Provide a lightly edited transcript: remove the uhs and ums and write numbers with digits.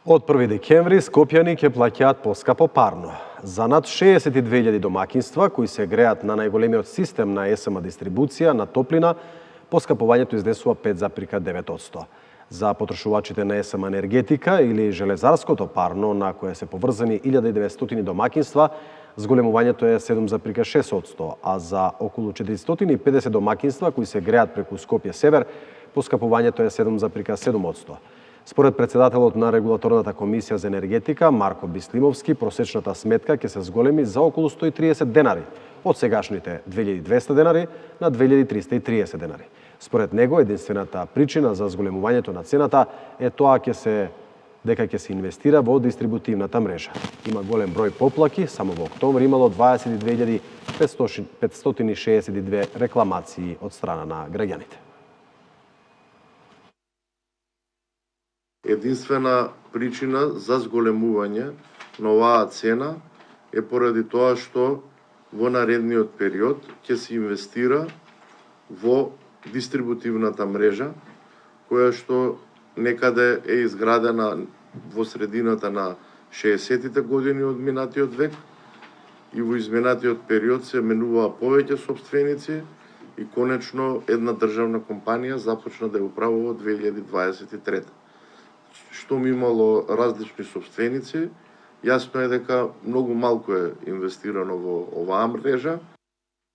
Од 1 декември скопјани ќе плаќаат поскапо парно. За над 62.000 домакинства кои се греат на најголемиот систем на СМ дистрибуција на топлина, поскапувањето изнесува 5,9%. За потрошувачите на СМ енергетика или железарското парно, на кое се поврзани 1900 домакинства, зголемувањето е 7,6%, а за околу 450 домакинства кои се греат преку Скопје Север, поскапувањето е 7,7%. Според председателот на Регулаторната комисија за енергетика Марко Бислимовски, просечната сметка ќе се зголеми за околу 130 денари, од сегашните 2200 денари на 2330 денари. Според него, единствената причина за зголемувањето на цената е тоа дека ќе се инвестира во дистрибутивната мрежа. Има голем број поплаки, само во октомври имало 22.562 рекламации од страна на граѓаните. Единствена причина за зголемување на оваа цена е поради тоа што во наредниот период ќе се инвестира во дистрибутивната мрежа, која што некаде е изградена во средината на 60-тите години од минатиот век и во изминатиот период се менуваа повеќе сопственици и конечно една државна компанија започна да ја управува од 2023. Штом имало различни сопственици, јасно е дека многу малку е инвестирано во оваа мрежа